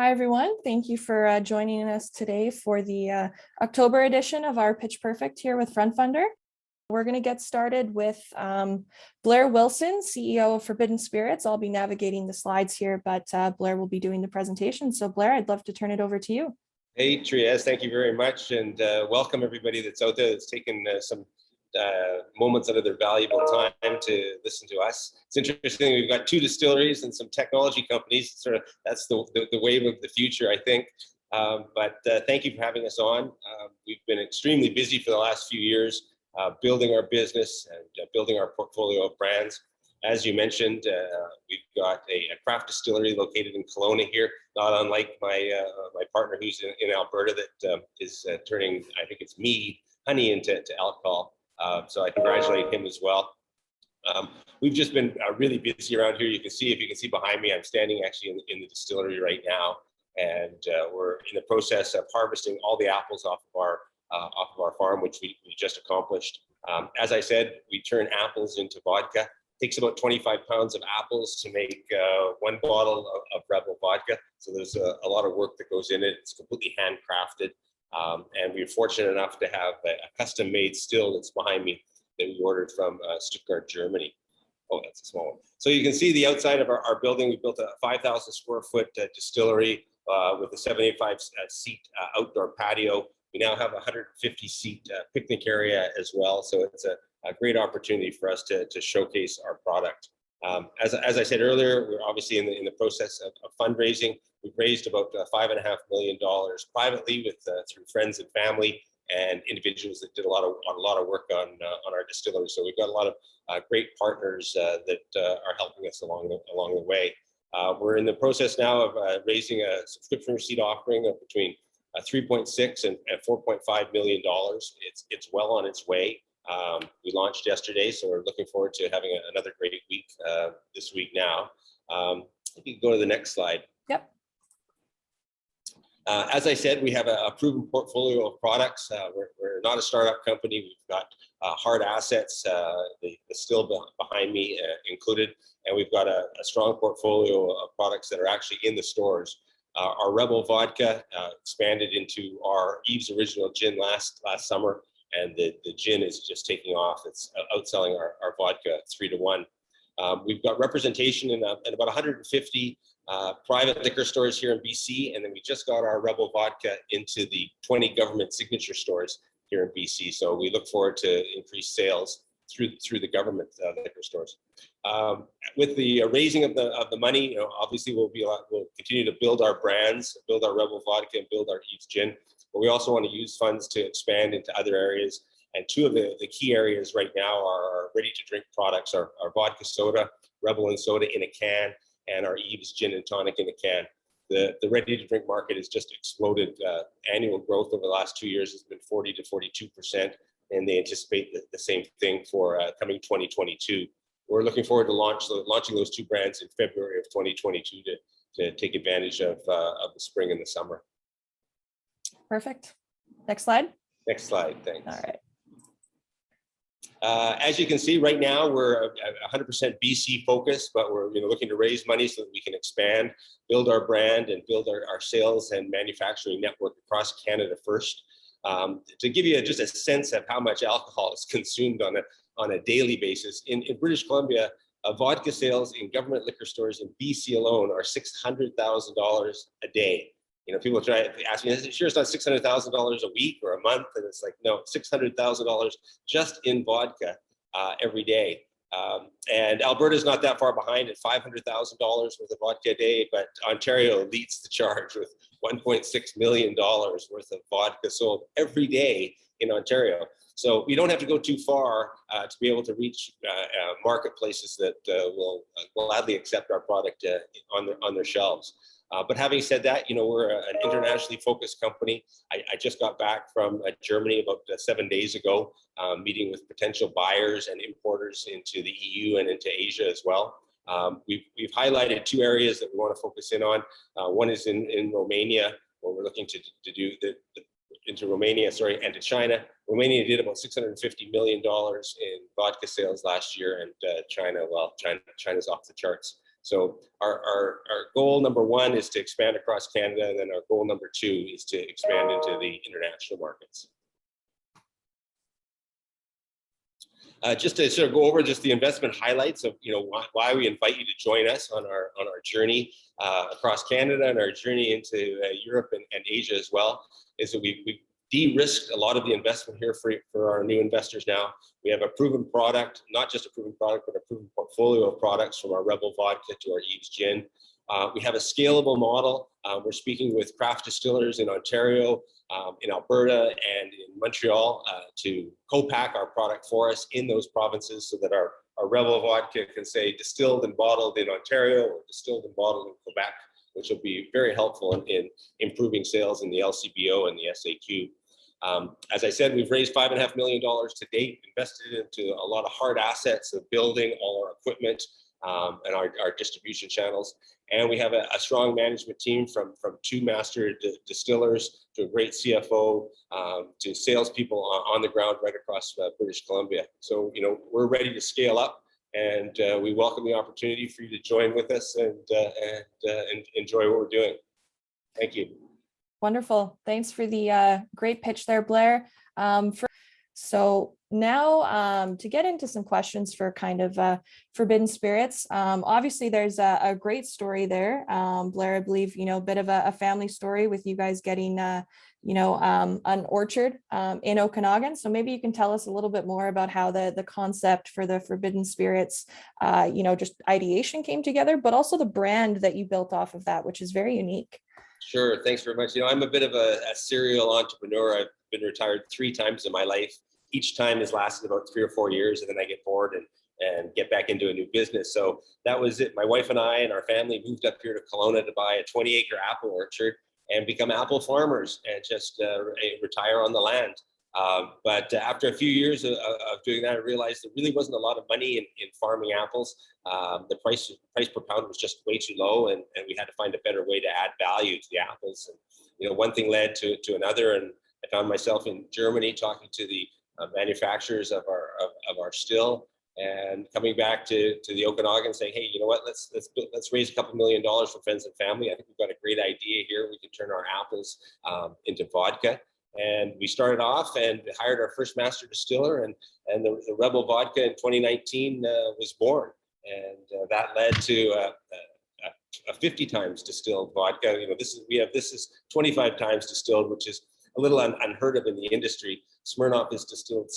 Hi, everyone. Thank you for joining us today for the October edition of our Pitch Perfect here with FrontFundr. We're going to get started with Blair Wilson, CEO of Forbidden Spirits. I'll be navigating the slides here, but Blair will be doing the presentation. So Blair, I'd love to turn it over to you. Hey, Therese, thank you very much. And welcome everybody that's out there that's taken some moments out of their valuable time to listen to us. It's interesting, we've got two distilleries and some technology companies. Sort of that's the wave of the future, I think. But thank you for having us on. We've been extremely busy for the last few years, building our business and building our portfolio of brands. As you mentioned, we've got a craft distillery located in Kelowna here, not unlike my partner who's in Alberta that is turning, I think it's mead, honey into alcohol. So I congratulate him as well. We've just been really busy around here. If you can see behind me, I'm standing actually in the distillery right now, and we're in the process of harvesting all the apples off of our farm, which we just accomplished. As I said, we turn apples into vodka. It takes about 25 pounds of apples to make one bottle of Rebel vodka. So there's a lot of work that goes in it. It's completely handcrafted. And we're fortunate enough to have a custom-made still that's behind me that we ordered from Stuttgart, Germany. Oh, that's a small one. So you can see the outside of our building. We built a 5,000 square foot distillery with a 75-seat outdoor patio. We now have a 150-seat picnic area as well. So it's a great opportunity for us to showcase our product. As I said earlier, we're obviously in the process of fundraising. We've raised about $5.5 million privately through friends and family and individuals that did a lot of work on our distillery. So we've got a lot of great partners that are helping us along the way. We're in the process now of raising a subscription receipt offering of between $3.6 and $4.5 million. It's well on its way. We launched yesterday, so we're looking forward to having another great week this week now. If you can go to the next slide. Yep. As I said, we have a proven portfolio of products. We're not a startup company. We've got hard assets, the still behind me included, and we've got a strong portfolio of products that are actually in the stores. Our Rebel vodka expanded into our Eve's Original Gin last summer, and the gin is just taking off. It's outselling our vodka 3-to-1. We've got representation in about 150 private liquor stores here in BC, and then we just got our Rebel vodka into the 20 government signature stores here in BC. So we look forward to increased sales through the government liquor stores. With the raising of the money, obviously we'll continue to build our brands, build our Rebel vodka, and build our Eve's Gin. But we also want to use funds to expand into other areas. And two of the key areas right now are our ready-to-drink products, our vodka soda, Rebel and soda in a can, and our Eve's Gin and tonic in a can. The ready-to-drink market has just exploded. Annual growth over the last 2 years has been 40 to 42%, and they anticipate the same thing for coming 2022. We're looking forward to launching those two brands in February of 2022 to take advantage of the spring and the summer. Perfect. Next slide. Next slide, thanks. All right. As you can see, right now we're 100% BC focused, but we're looking to raise money so that we can expand, build our brand, and build our sales and manufacturing network across Canada first. To give you just a sense of how much alcohol is consumed on a daily basis, in British Columbia, vodka sales in government liquor stores in BC alone are $600,000 a day. People try to ask me, sure it's not $600,000 a week or a month? And it's like, no, $600,000 just in vodka every day. And Alberta's not that far behind at $500,000 worth of vodka a day, but Ontario leads the charge with $1.6 million worth of vodka sold every day in Ontario. So we don't have to go too far to be able to reach marketplaces that will gladly accept our product on their shelves. But having said that, we're an internationally focused company. I just got back from Germany about 7 days ago, meeting with potential buyers and importers into the EU and into Asia as well. We've highlighted two areas that we want to focus in on. One is in Romania, where we're looking to do into Romania, and to China. Romania did about $650 million in vodka sales last year, and China's off the charts. So our goal number one is to expand across Canada, and then our goal number two is to expand into the international markets. Just to sort of go over just the investment highlights of why we invite you to join us on our journey across Canada and our journey into Europe and Asia as well, is that we've de-risked a lot of the investment here for our new investors now. We have a proven product, not just a proven product, but a proven portfolio of products, from our Rebel Vodka to our Eve's Gin. We have a scalable model. We're speaking with craft distillers in Ontario, in Alberta, and in Montreal to co-pack our product for us in those provinces, so that our Rebel Vodka can say distilled and bottled in Ontario or distilled and bottled in Quebec, which will be very helpful in improving sales in the LCBO and the SAQ. As I said, we've raised $5.5 million to date, invested into a lot of hard assets of building all our equipment and our distribution channels. And we have a strong management team, from two master distillers to a great CFO to salespeople on the ground right across British Columbia. So, we're ready to scale up, and we welcome the opportunity for you to join with us and enjoy what we're doing. Thank you. Wonderful. Thanks for the great pitch there, Blair. So now to get into some questions for kind of Forbidden Spirits. Obviously, there's a great story there. Blair, I believe, a bit of a family story with you guys getting, an orchard in Okanagan. So maybe you can tell us a little bit more about how the concept for the Forbidden Spirits, just ideation came together, but also the brand that you built off of that, which is very unique. Sure. Thanks very much. I'm a bit of a serial entrepreneur. I've been retired 3 times in my life. Each time has lasted about 3 or 4 years, and then I get bored and get back into a new business. So that was it. My wife and I and our family moved up here to Kelowna to buy a 20-acre apple orchard and become apple farmers and just retire on the land. But after a few years of doing that, I realized there really wasn't a lot of money in farming apples. The price per pound was just way too low, and we had to find a better way to add value to the apples. And one thing led to another, and I found myself in Germany talking to the manufacturers of our still, and coming back to the Okanagan saying, hey, you know what, let's raise a couple $1 million for friends and family. I think we've got a great idea here. We can turn our apples into vodka. And we started off and hired our first master distiller, and the Rebel Vodka in 2019 was born. And that led to a 50 times distilled vodka. This is 25 times distilled, which is a little unheard of in the industry. Smirnoff is distilled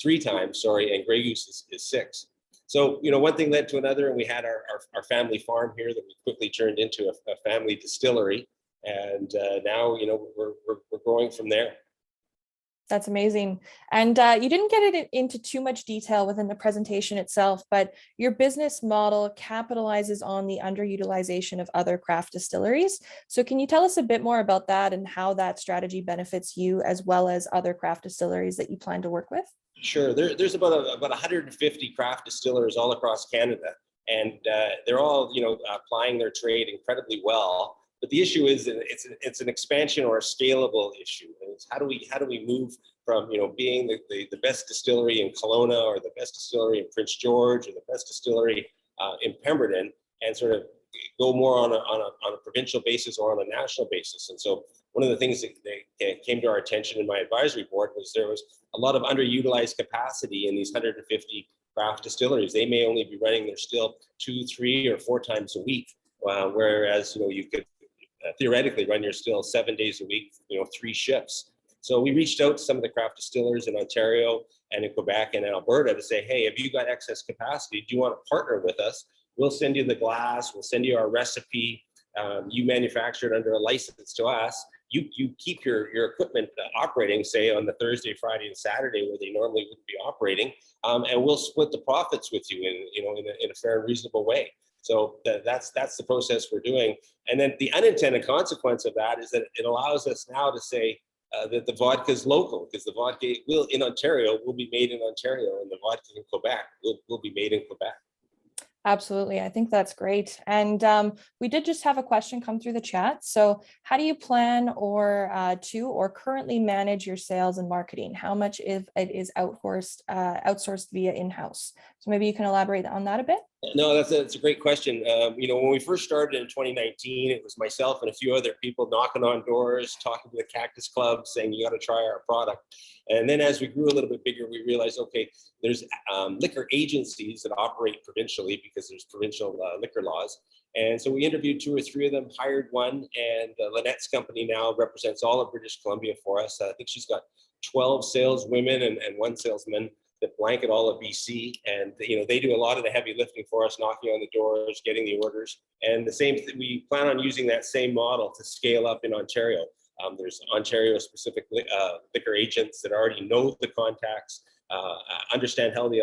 3 times, and Grey Goose is 6. So, one thing led to another, and we had our family farm here that we quickly turned into a family distillery. And now, we're growing from there. That's amazing. And you didn't get it into too much detail within the presentation itself, but your business model capitalizes on the underutilization of other craft distilleries. So can you tell us a bit more about that and how that strategy benefits you as well as other craft distilleries that you plan to work with? Sure. There's about 150 craft distillers all across Canada, and they're all, applying their trade incredibly well. But the issue is that it's an expansion or a scalable issue. And it's how do we move from being the best distillery in Kelowna, or the best distillery in Prince George, or the best distillery in Pemberton, and sort of go more on a provincial basis or on a national basis. And so one of the things that came to our attention in my advisory board was there was a lot of underutilized capacity in these 150 craft distilleries. They may only be running their still 2, 3, or 4 times a week, whereas you could theoretically run your still 7 days a week, 3 shifts. So we reached out to some of the craft distillers in Ontario and in Quebec and in Alberta to say, hey, have you got excess capacity? Do you want to partner with us? We'll send you the glass, we'll send you our recipe. You manufacture it under a license to us. You keep your equipment operating, say, on the Thursday, Friday, and Saturday where they normally wouldn't be operating, and we'll split the profits with you in a fair and reasonable way. So that's the process we're doing. And then the unintended consequence of that is that it allows us now to say that the vodka is local, because the vodka in Ontario will be made in Ontario, and the vodka in Quebec will be made in Quebec. Absolutely. I think that's great. And we did just have a question come through the chat. So how do you plan or currently manage your sales and marketing? How much if it is outsourced via in-house? So maybe you can elaborate on that a bit. No, that's a great question. You know, when we first started in 2019, it was myself and a few other people knocking on doors, talking to the Cactus Club, saying you got to try our product. And then as we grew a little bit bigger, we realized, okay, there's liquor agencies that operate provincially because there's provincial liquor laws. And so we interviewed 2 or 3 of them, hired one, and Lynette's company now represents all of British Columbia for us. I think she's got 12 saleswomen and 1 salesman that blanket all of BC, and you know they do a lot of the heavy lifting for us, knocking on the doors, getting the orders, and the same. We plan on using that same model to scale up in Ontario. There's Ontario-specific liquor agents that already know the contacts, understand how the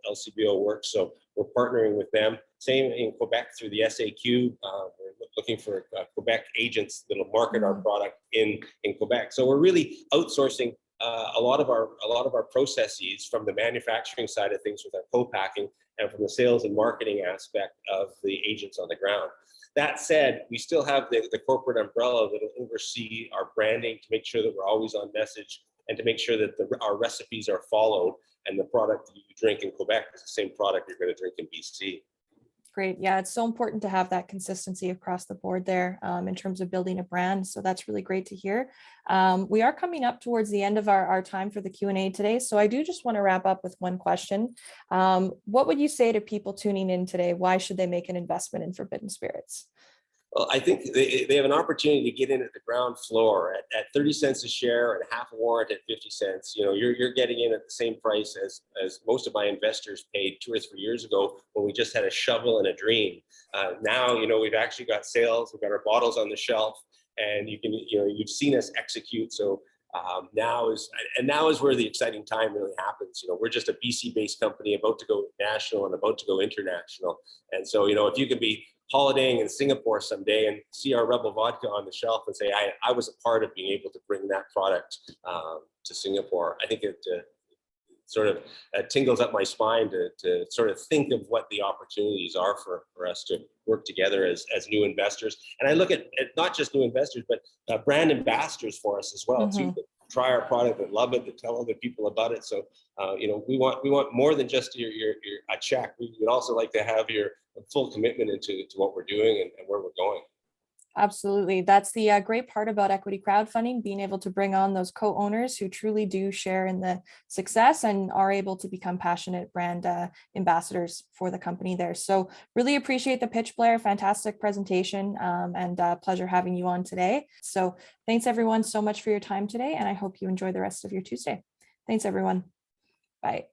LCBO works, so we're partnering with them. Same in Quebec through the SAQ. We're looking for Quebec agents that'll market our product in Quebec. So we're really outsourcing a lot of our processes from the manufacturing side of things with our co-packing and from the sales and marketing aspect of the agents on the ground. That said, we still have the corporate umbrella that will oversee our branding to make sure that we're always on message and to make sure that our recipes are followed and the product that you drink in Quebec is the same product you're going to drink in BC. Great. Yeah, it's so important to have that consistency across the board there in terms of building a brand. So that's really great to hear. We are coming up towards the end of our time for the Q&A today. So I do just want to wrap up with one question. What would you say to people tuning in today? Why should they make an investment in Forbidden Spirits? Well, I think they have an opportunity to get in at the ground floor at 30 cents a share and half a warrant at 50 cents. You know, you're getting in at the same price as most of my investors paid 2 or 3 years ago when we just had a shovel and a dream. Now, you know, we've actually got sales, we've got our bottles on the shelf, and you've seen us execute. So now is where the exciting time really happens. You know, we're just a BC-based company about to go national and about to go international. And so, you know, if you can be holidaying in Singapore someday and see our Rebel vodka on the shelf and say, I was a part of being able to bring that product to Singapore, I think it sort of tingles up my spine to sort of think of what the opportunities are for us to work together as new investors. And I look at not just new investors, but brand ambassadors for us as well, too, that try our product, that love it, that tell other people about it. So, you know, we want more than just a check. We would also like to have your full commitment into what we're doing and where we're going. Absolutely. That's the great part about equity crowdfunding, being able to bring on those co-owners who truly do share in the success and are able to become passionate brand ambassadors for the company there. So really appreciate the pitch, Blair. Fantastic presentation and pleasure having you on today. So thanks everyone so much for your time today, and I hope you enjoy the rest of your Tuesday. Thanks everyone. Bye.